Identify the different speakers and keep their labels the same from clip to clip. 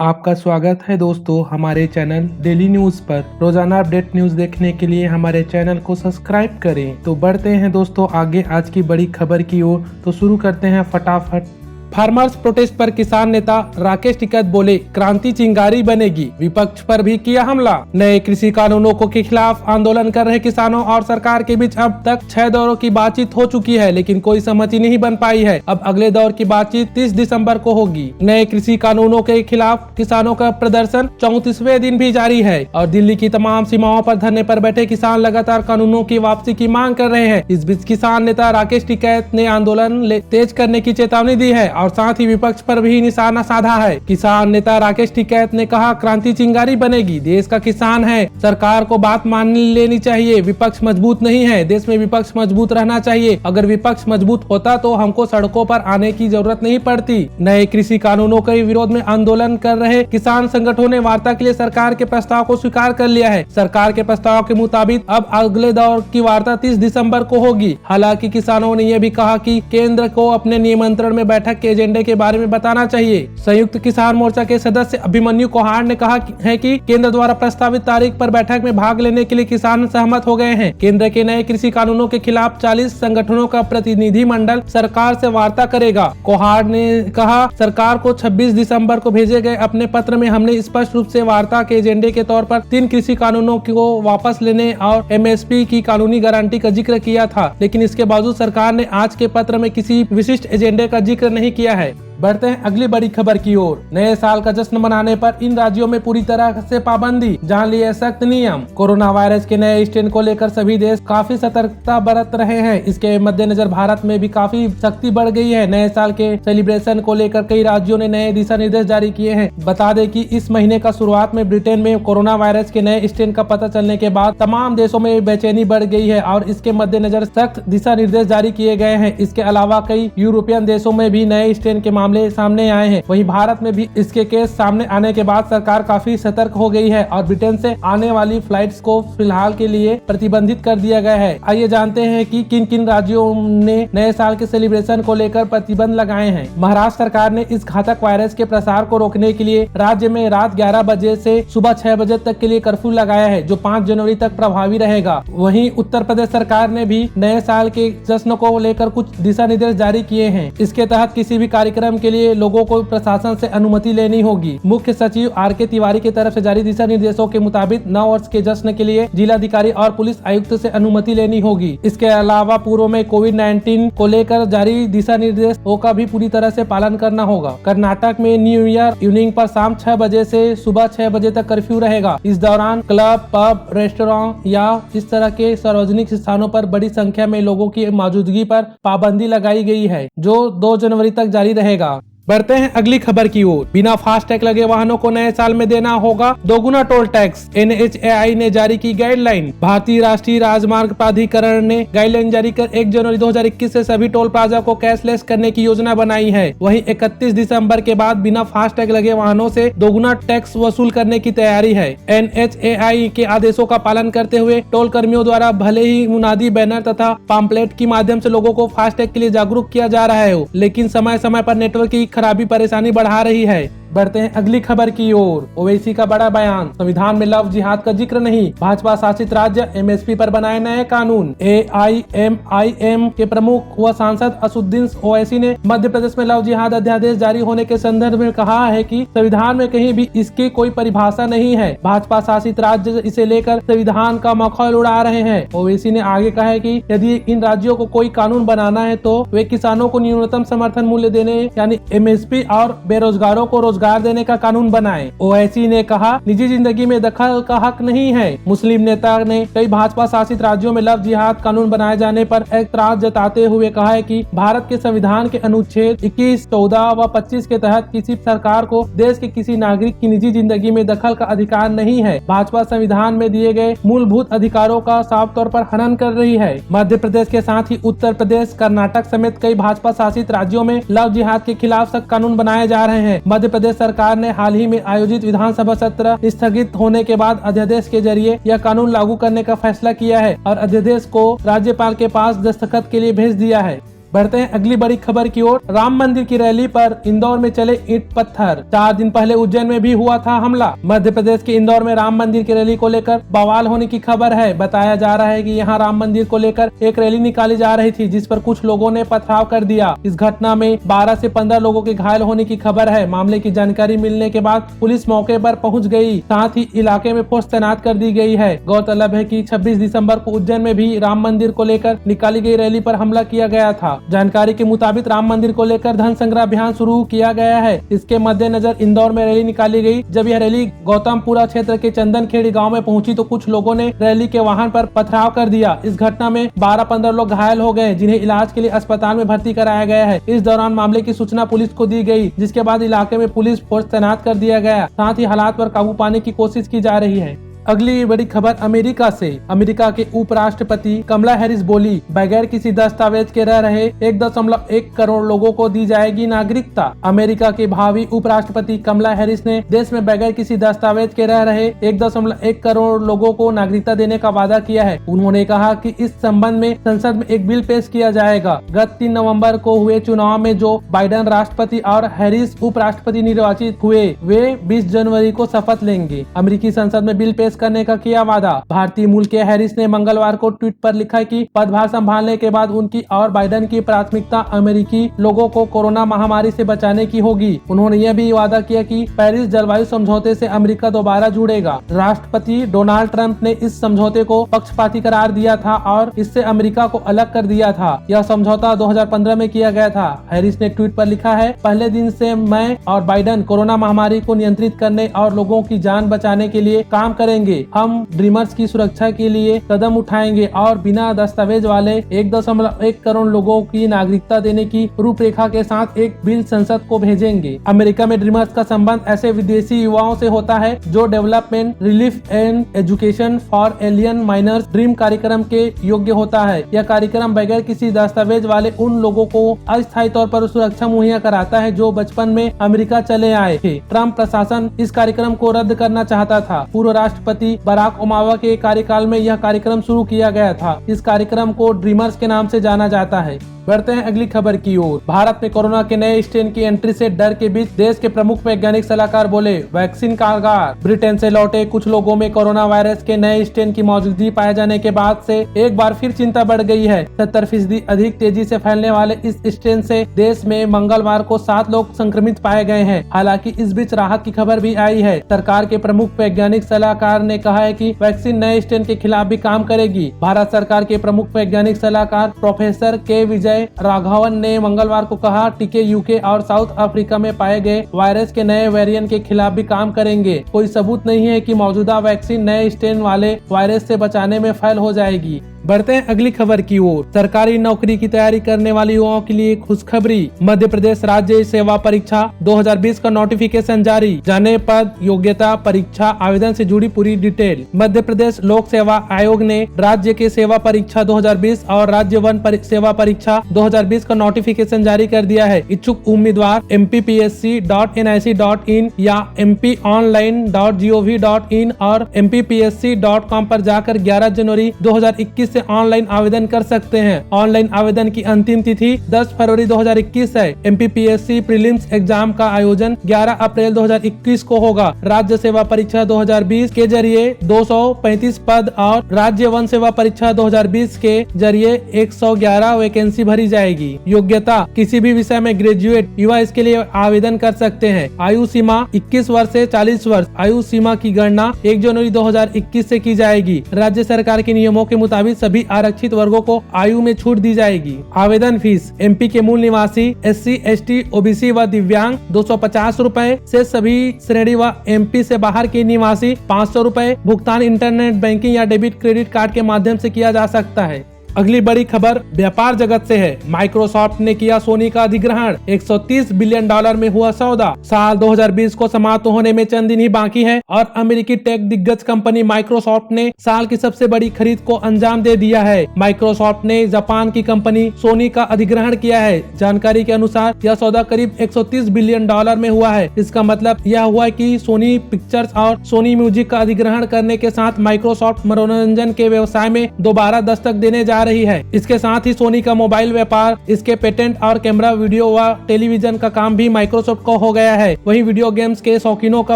Speaker 1: आपका स्वागत है दोस्तों हमारे चैनल डेली न्यूज पर। रोजाना अपडेट न्यूज देखने के लिए हमारे चैनल को सब्सक्राइब करें। तो बढ़ते हैं दोस्तों आगे आज की बड़ी खबर की ओर। तो शुरू करते हैं फटाफट। फार्मर्स प्रोटेस्ट पर किसान नेता राकेश टिकैत बोले, क्रांति चिंगारी बनेगी। विपक्ष पर भी किया हमला। नए कृषि कानूनों के खिलाफ आंदोलन कर रहे किसानों और सरकार के बीच अब तक 6 दौरों की बातचीत हो चुकी है, लेकिन कोई सहमति नहीं बन पाई है। अब अगले दौर की बातचीत 30 दिसंबर को होगी। नए कृषि कानूनों के खिलाफ किसानों का प्रदर्शन 34वें दिन भी जारी है और दिल्ली की तमाम सीमाओं पर धरने पर बैठे किसान लगातार कानूनों की वापसी की मांग कर रहे हैं। इस बीच किसान नेता राकेश टिकैत ने आंदोलन तेज करने की चेतावनी दी है और साथ ही विपक्ष पर भी निशाना साधा है। किसान नेता राकेश टिकैत ने कहा, क्रांति चिंगारी बनेगी। देश का किसान है, सरकार को बात मान लेनी चाहिए। विपक्ष मजबूत नहीं है, देश में विपक्ष मजबूत रहना चाहिए। अगर विपक्ष मजबूत होता तो हमको सड़कों पर आने की जरूरत नहीं पड़ती। नए कृषि कानूनों के विरोध में आंदोलन कर रहे किसान संगठनों ने वार्ता के लिए सरकार के प्रस्ताव को स्वीकार कर लिया है। सरकार के प्रस्ताव के मुताबिक अब अगले दौर की वार्ता 30 दिसंबर को होगी। हालांकि किसानों ने यह भी कहा कि केंद्र को अपने नियंत्रण में बैठक के एजेंडे के बारे में बताना चाहिए। संयुक्त किसान मोर्चा के सदस्य अभिमन्यु कोहाड़ ने कहा है कि केंद्र द्वारा प्रस्तावित तारीख पर बैठक में भाग लेने के लिए किसान सहमत हो गए हैं। केंद्र के नए कृषि कानूनों के खिलाफ 40 संगठनों का प्रतिनिधि मंडल सरकार से वार्ता करेगा। कोहाड़ ने कहा, सरकार को 26 दिसंबर को भेजे गए अपने पत्र में हमने स्पष्ट रूप से वार्ता के एजेंडे के तौर पर 3 कृषि कानूनों को वापस लेने और एमएसपी की कानूनी गारंटी का जिक्र किया था, लेकिन इसके बावजूद सरकार ने आज के पत्र में किसी विशिष्ट एजेंडे का जिक्र नहीं किया है। बढ़ते हैं अगली बड़ी खबर की ओर। नए साल का जश्न मनाने पर इन राज्यों में पूरी तरह से पाबंदी, जहां लिए सख्त नियम। कोरोना वायरस के नए स्ट्रेन को लेकर सभी देश काफी सतर्कता बरत रहे हैं। इसके मद्देनजर भारत में भी काफी सख्ती बढ़ गई है। नए साल के सेलिब्रेशन को लेकर कई राज्यों ने नए दिशा निर्देश जारी किए हैं। बता दें कि इस महीने का शुरुआत में ब्रिटेन में कोरोना वायरस के नए स्ट्रेन का पता चलने के बाद तमाम देशों में बेचैनी बढ़ गई है और इसके मद्देनजर सख्त दिशा निर्देश जारी किए गए हैं। इसके अलावा कई यूरोपियन देशों में भी नए स्ट्रेन के मामले सामने आए हैं। वहीं भारत में भी इसके केस सामने आने के बाद सरकार काफी सतर्क हो गई है और ब्रिटेन से आने वाली फ्लाइट्स को फिलहाल के लिए प्रतिबंधित कर दिया गया है। आइए जानते हैं कि किन किन राज्यों ने नए साल के सेलिब्रेशन को लेकर प्रतिबंध लगाए हैं। महाराष्ट्र सरकार ने इस घातक वायरस के प्रसार को रोकने के लिए राज्य में रात 11 बजे से सुबह 6 बजे तक के लिए कर्फ्यू लगाया है, जो 5 जनवरी तक प्रभावी रहेगा। वहीं उत्तर प्रदेश सरकार ने भी नए साल के जश्न को लेकर कुछ दिशा निर्देश जारी किए हैं। इसके तहत किसी भी कार्यक्रम के लिए लोगों को प्रशासन से अनुमति लेनी होगी। मुख्य सचिव आर.के. तिवारी की तरफ से जारी दिशा निर्देशों के मुताबिक नव वर्ष के जश्न के लिए जिलाधिकारी और पुलिस आयुक्त से अनुमति लेनी होगी। इसके अलावा पूर्व में कोविड-19 को लेकर जारी दिशा निर्देशों का भी पूरी तरह से पालन करना होगा। कर्नाटक में न्यू ईयर इवनिंग पर शाम 6 बजे से सुबह 6 बजे तक कर्फ्यू रहेगा। इस दौरान क्लब, पब, रेस्टोरेंट या इस तरह के सार्वजनिक स्थानों पर बड़ी संख्या में लोगों की मौजूदगी पर पाबंदी लगाई गई है, जो 2 जनवरी तक जारी रहेगा। बढ़ते हैं अगली खबर की ओर। बिना फास्टैग लगे वाहनों को नए साल में देना होगा दोगुना टोल टैक्स। NHAI ने जारी की गाइडलाइन। भारतीय राष्ट्रीय राजमार्ग प्राधिकरण ने गाइडलाइन जारी कर 1 जनवरी 2021 से सभी टोल प्लाजा को कैशलेस करने की योजना बनाई है। वहीं 31 दिसंबर के बाद बिना फास्टैग लगे वाहनों से दोगुना टैक्स वसूल करने की तैयारी है। NHAI के आदेशों का पालन करते हुए टोल कर्मियों द्वारा भले ही मुनादी, बैनर तथा पम्पलेट के माध्यम से लोगों को फास्टैग के लिए जागरूक किया जा रहा है, लेकिन समय समय पर नेटवर्क की खराबी परेशानी बढ़ा रही है। बढ़ते हैं अगली खबर की ओर। ओवैसी का बड़ा बयान, संविधान में लव जिहाद का जिक्र नहीं। भाजपा शासित राज्य एमएसपी पर बनाए नए कानून। AIMIM के प्रमुख व सांसद असुद्दीन ओवैसी ने मध्य प्रदेश में लव जिहाद अध्यादेश जारी होने के संदर्भ में कहा है कि संविधान में कहीं भी इसकी कोई परिभाषा नहीं है। भाजपा शासित राज्य इसे लेकर संविधान का मखौल उड़ा रहे हैं। ओवैसी ने आगे कहा है कि यदि इन राज्यों को कोई कानून बनाना है तो वे किसानों को न्यूनतम समर्थन मूल्य देने यानी MSP और बेरोजगारों को रोजगार देने का कानून बनाए। ओवैसी ने कहा, निजी जिंदगी में दखल का हक नहीं है। मुस्लिम नेता ने कई भाजपा शासित राज्यों में लव जिहाद कानून बनाए जाने पर ऐतराज जताते हुए कहा है कि भारत के संविधान के अनुच्छेद 21, 14 व 25 के तहत किसी सरकार को देश के किसी नागरिक की निजी जिंदगी में दखल का अधिकार नहीं है। भाजपा संविधान में दिए गए मूलभूत अधिकारों का साफ तौर पर हनन कर रही है। मध्य प्रदेश के साथ ही उत्तर प्रदेश, कर्नाटक समेत कई भाजपा शासित राज्यों में लव जिहाद के खिलाफ सख्त कानून बनाए जा रहे हैं। मध्य प्रदेश सरकार ने हाल ही में आयोजित विधानसभा सत्र स्थगित होने के बाद अध्यादेश के जरिए यह कानून लागू करने का फैसला किया है और अध्यादेश को राज्यपाल के पास दस्तखत के लिए भेज दिया है। बढ़ते हैं अगली बड़ी खबर की ओर। राम मंदिर की रैली पर इंदौर में चले ईंट पत्थर। 4 दिन पहले उज्जैन में भी हुआ था हमला। मध्य प्रदेश के इंदौर में राम मंदिर की रैली को लेकर बवाल होने की खबर है। बताया जा रहा है कि यहां राम मंदिर को लेकर एक रैली निकाली जा रही थी, जिस पर कुछ लोगों ने पथराव कर दिया। इस घटना में 12 से 15 लोगों के घायल होने की खबर है। मामले की जानकारी मिलने के बाद पुलिस मौके पर पहुंच गई, साथ ही इलाके में फोर्स तैनात कर दी गई है। गौरतलब है कि 26 दिसंबर को उज्जैन में भी राम मंदिर को लेकर निकाली गई रैली पर हमला किया गया था। जानकारी के मुताबिक राम मंदिर को लेकर धन संग्रह अभियान शुरू किया गया है। इसके मद्देनजर इंदौर में रैली निकाली गई। जब यह रैली गौतमपुरा क्षेत्र के चंदनखेड़ी गांव में पहुंची तो कुछ लोगों ने रैली के वाहन पर पथराव कर दिया। इस घटना में 12-15 लोग घायल हो गए, जिन्हें इलाज के लिए अस्पताल में भर्ती कराया गया है। इस दौरान मामले की सूचना पुलिस को दी गई, जिसके बाद इलाके में पुलिस फोर्स तैनात कर दिया गया। साथ ही हालात पर काबू पाने की कोशिश की जा रही है। अगली बड़ी खबर अमेरिका से। अमेरिका के उपराष्ट्रपति कमला हैरिस बोली, बगैर किसी दस्तावेज के रह रहे 1.1 करोड़ लोगों को दी जाएगी नागरिकता। अमेरिका के भावी उपराष्ट्रपति कमला हैरिस ने देश में बगैर किसी दस्तावेज के रह रहे 1.1 करोड़ लोगों को नागरिकता देने का वादा किया है। उन्होंने कहा कि इस संबंध में संसद में एक बिल पेश किया जाएगा। गत 3 नवम्बर को हुए चुनाव में जो बाइडेन राष्ट्रपति और हैरिस उपराष्ट्रपति निर्वाचित हुए, वे 20 जनवरी को शपथ लेंगे। अमेरिकी संसद में बिल पेश करने का किया वादा। भारतीय मूल के हैरिस ने मंगलवार को ट्वीट पर लिखा कि पदभार संभालने के बाद उनकी और बाइडेन की प्राथमिकता अमेरिकी लोगों को कोरोना महामारी से बचाने की होगी। उन्होंने यह भी वादा किया कि पेरिस जलवायु समझौते से अमेरिका दोबारा जुड़ेगा। राष्ट्रपति डोनाल्ड ट्रंप ने इस समझौते को पक्षपाती करार दिया था और इससे अमेरिका को अलग कर दिया था। यह समझौता 2015 में किया गया था। हैरिस ने ट्वीट पर लिखा है, पहले दिन से मैं और बाइडेन कोरोना महामारी को नियंत्रित करने और लोगों की जान बचाने के लिए काम करेंगे। हम ड्रीमर्स की सुरक्षा के लिए कदम उठाएंगे और बिना दस्तावेज वाले 1.1 करोड़ लोगों की नागरिकता देने की रूपरेखा के साथ एक बिल संसद को भेजेंगे। अमेरिका में ड्रीमर्स का संबंध ऐसे विदेशी युवाओं से होता है जो development relief and education for alien minors DREAM कार्यक्रम के योग्य होता है। यह कार्यक्रम बगैर किसी दस्तावेज वाले उन लोगों को अस्थायी तौर पर सुरक्षा मुहैया कराता है जो बचपन में अमेरिका चले आए थे। ट्रंप प्रशासन इस कार्यक्रम को रद्द करना चाहता था। पूर्व राष्ट्रपति बराक ओबामा के कार्यकाल में यह कार्यक्रम शुरू किया गया था। इस कार्यक्रम को ड्रीमर्स के नाम से जाना जाता है। बढ़ते हैं अगली खबर की ओर। भारत में कोरोना के नए स्ट्रेन की एंट्री से डर के बीच देश के प्रमुख वैज्ञानिक सलाहकार बोले, वैक्सीन कारगर। ब्रिटेन से लौटे कुछ लोगों में कोरोना वायरस के नए स्ट्रेन की मौजूदगी पाए जाने के बाद से एक बार फिर चिंता बढ़ गई है। 70% अधिक तेजी से फैलने वाले इस स्ट्रेन से देश में मंगलवार को 7 लोग संक्रमित पाए गए हैं। हालांकि इस बीच राहत की खबर भी आई है। सरकार के प्रमुख वैज्ञानिक सलाहकार ने कहा है कि वैक्सीन नए स्ट्रेन के खिलाफ भी काम करेगी। भारत सरकार के प्रमुख वैज्ञानिक सलाहकार प्रोफेसर के विजय राघवन ने मंगलवार को कहा, टीके यूके और साउथ अफ्रीका में पाए गए वायरस के नए वेरिएंट के खिलाफ भी काम करेंगे। कोई सबूत नहीं है कि मौजूदा वैक्सीन नए स्ट्रेन वाले वायरस से बचाने में फेल हो जाएगी। बढ़ते हैं अगली खबर की ओर। सरकारी नौकरी की तैयारी करने वाले युवाओं के लिए खुशखबरी। मध्य प्रदेश राज्य सेवा परीक्षा 2020 का नोटिफिकेशन जारी। जाने पद, योग्यता, परीक्षा आवेदन से जुड़ी पूरी डिटेल। मध्य प्रदेश लोक सेवा आयोग ने राज्य के सेवा परीक्षा 2020 और राज्य वन सेवा परीक्षा 2020 का नोटिफिकेशन जारी कर दिया है। इच्छुक उम्मीदवार mppsc.nic.in या mponline.gov.in और mppsc.com पर जाकर 11 जनवरी 2021 से ऑनलाइन आवेदन कर सकते हैं। ऑनलाइन आवेदन की अंतिम तिथि 10 फरवरी 2021 है। एमपीपीएससी प्रीलिम्स एग्जाम का आयोजन 11 अप्रैल 2021 को होगा। राज्य सेवा परीक्षा 2020 के जरिए 235 पद और राज्य वन सेवा परीक्षा 2020 के जरिए 111 वैकेंसी भरी जाएगी। योग्यता, किसी भी विषय में ग्रेजुएट युवा इसके लिए आवेदन कर सकते हैं। आयु सीमा 21 वर्ष से 40 वर्ष। आयु सीमा की गणना 1 जनवरी 2021 से की जाएगी। राज्य सरकार के नियमों के मुताबिक सभी आरक्षित वर्गों को आयु में छूट दी जाएगी। आवेदन फीस, एमपी के मूल निवासी, एससी, एसटी, ओबीसी व दिव्यांग 250 रूपए से सभी श्रेणी व एमपी से बाहर के निवासी 500 रूपए। भुगतान इंटरनेट बैंकिंग या डेबिट क्रेडिट कार्ड के माध्यम से किया जा सकता है। अगली बड़ी खबर व्यापार जगत से है। माइक्रोसॉफ्ट ने किया सोनी का अधिग्रहण। $130 बिलियन में हुआ सौदा। साल 2020 को समाप्त होने में चंद दिन ही बाकी है और अमेरिकी टेक दिग्गज कंपनी माइक्रोसॉफ्ट ने साल की सबसे बड़ी खरीद को अंजाम दे दिया है। माइक्रोसॉफ्ट ने जापान की कंपनी सोनी का अधिग्रहण किया है। जानकारी के अनुसार यह सौदा करीब $130 बिलियन में हुआ है। इसका मतलब यह हुआ कि सोनी पिक्चर्स और सोनी म्यूजिक का अधिग्रहण करने के साथ माइक्रोसॉफ्ट मनोरंजन के व्यवसाय में दोबारा दस्तक देने जा जा रही है। इसके साथ ही सोनी का मोबाइल व्यापार, इसके पेटेंट और कैमरा, वीडियो व टेलीविजन का काम भी माइक्रोसॉफ्ट को हो गया है। वहीं वीडियो गेम्स के शौकीनों का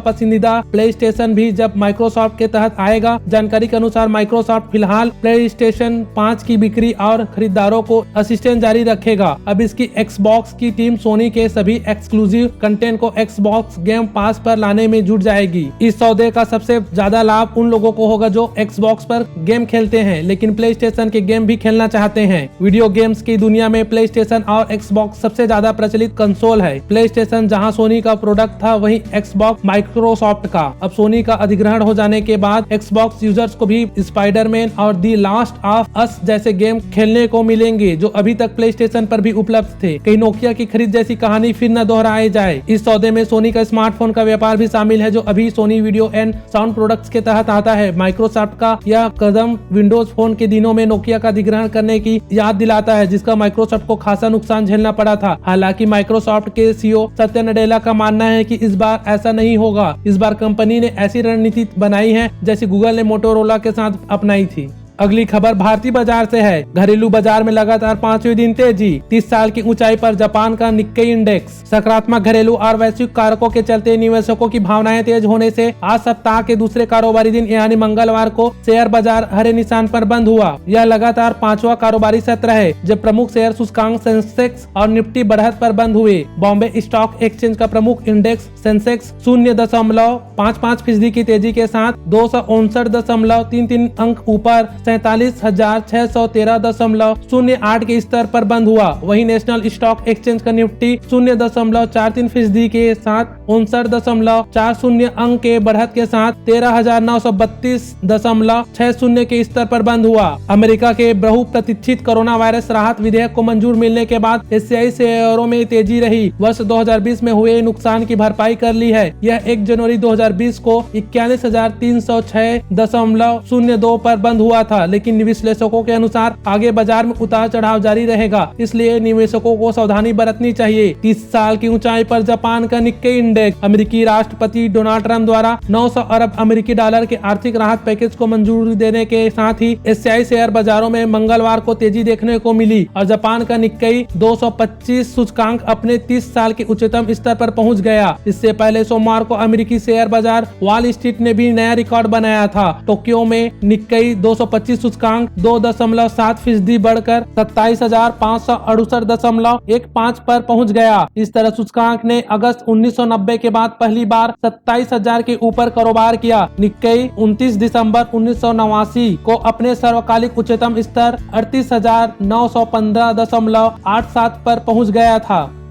Speaker 1: पसंदीदा प्ले स्टेशन भी जब माइक्रोसॉफ्ट के तहत आएगा। जानकारी के अनुसार माइक्रोसॉफ्ट फिलहाल प्ले स्टेशन 5 की बिक्री और खरीदारों को असिस्टेंस जारी रखेगा। अब इसकी एक्सबॉक्स की टीम सोनी के सभी एक्सक्लूसिव कंटेंट को एक्सबॉक्स गेम पास पर लाने में जुट जाएगी। इस सौदे का सबसे ज्यादा लाभ उन लोगों को होगा जो एक्सबॉक्स पर गेम खेलते हैं लेकिन प्ले स्टेशन के गेम भी खेलना चाहते हैं। वीडियो गेम्स की दुनिया में प्ले स्टेशन और एक्सबॉक्स सबसे ज्यादा प्रचलित कंसोल है। प्ले स्टेशन जहाँ सोनी का प्रोडक्ट था, वहीं एक्सबॉक्स माइक्रोसॉफ्ट का। अब सोनी का अधिग्रहण हो जाने के बाद एक्सबॉक्स यूजर्स को भी स्पाइडरमैन और दी लास्ट ऑफ अस जैसे गेम खेलने को मिलेंगे जो अभी तक प्ले स्टेशन पर भी उपलब्ध थे। कहीं नोकिया की खरीद जैसी कहानी फिर न दोहराई जाए। इस सौदे में सोनी का स्मार्टफोन का व्यापार भी शामिल है जो अभी Sony video and sound products के तहत आता है। माइक्रोसॉफ्ट का यह कदम विंडोज फोन के दिनों में नोकिया का अधिग्रहण करने की याद दिलाता है जिसका माइक्रोसॉफ्ट को खासा नुकसान झेलना पड़ा था। हालांकि माइक्रोसॉफ्ट के सीईओ सत्या नडेला का मानना है कि इस बार ऐसा नहीं होगा। इस बार कंपनी ने ऐसी रणनीति बनाई है जैसी गूगल ने मोटोरोला के साथ अपनाई थी। अगली खबर भारतीय बाजार से है। घरेलू बाजार में लगातार 5वें दिन तेजी। 30 साल की ऊंचाई पर जापान का निक्केई इंडेक्स। सकारात्मक घरेलू और वैश्विक कारकों के चलते निवेशकों की भावनाएं तेज होने से आज सप्ताह के दूसरे कारोबारी दिन यानी मंगलवार को शेयर बाजार हरे निशान पर बंद हुआ। यह लगातार 5वां कारोबारी सत्र है जब प्रमुख शेयर सूचकांक सेंसेक्स और निफ्टी बढ़त पर बंद हुए। बॉम्बे स्टॉक एक्सचेंज का प्रमुख इंडेक्स सेंसेक्स 0.55% की तेजी के साथ 259.33 अंक ऊपर 47,613.08 के स्तर पर बंद हुआ। वहीं नेशनल स्टॉक एक्सचेंज का निफ्टी 0.43% के साथ 59.40 अंक के बढ़त के साथ 13,932.60 के स्तर पर बंद हुआ। अमेरिका के बहुप्रतीक्षित कोरोना वायरस राहत विधेयक को मंजूर मिलने के बाद एशियाई शेयरों में तेजी रही। वर्ष 2020 में हुए नुकसान की भरपाई कर ली है। यह 1 जनवरी 2020 को 41,306.02 पर बंद हुआ था लेकिन विश्लेषकों के अनुसार आगे बाजार में उतार चढ़ाव जारी रहेगा, इसलिए निवेशकों को सावधानी बरतनी चाहिए। 30 साल की ऊंचाई पर जापान का निक्केई इंडेक्स। अमेरिकी राष्ट्रपति डोनाल्ड ट्रंप द्वारा 900 अरब अमेरिकी डॉलर के आर्थिक राहत पैकेज को मंजूरी देने के साथ ही एशियाई शेयर बाजारों में मंगलवार को तेजी देखने को मिली और जापान का निक्केई 225 सूचकांक अपने 30 साल के उच्चतम स्तर पर पहुंच गया। इससे पहले सोमवार को अमेरिकी शेयर बाजार वॉल स्ट्रीट ने भी नया रिकॉर्ड बनाया था। टोक्यो में निक्केई 225 सूचकांक 2.7% बढ़कर 27,568.15 पर पहुंच गया। इस तरह सूचकांक ने अगस्त 1990 के बाद पहली बार 27,000 के ऊपर कारोबार किया। निक्केई 29 दिसंबर 1989 को अपने सर्वकालिक उच्चतम स्तर 38,915.87 पर पहुंच गया था।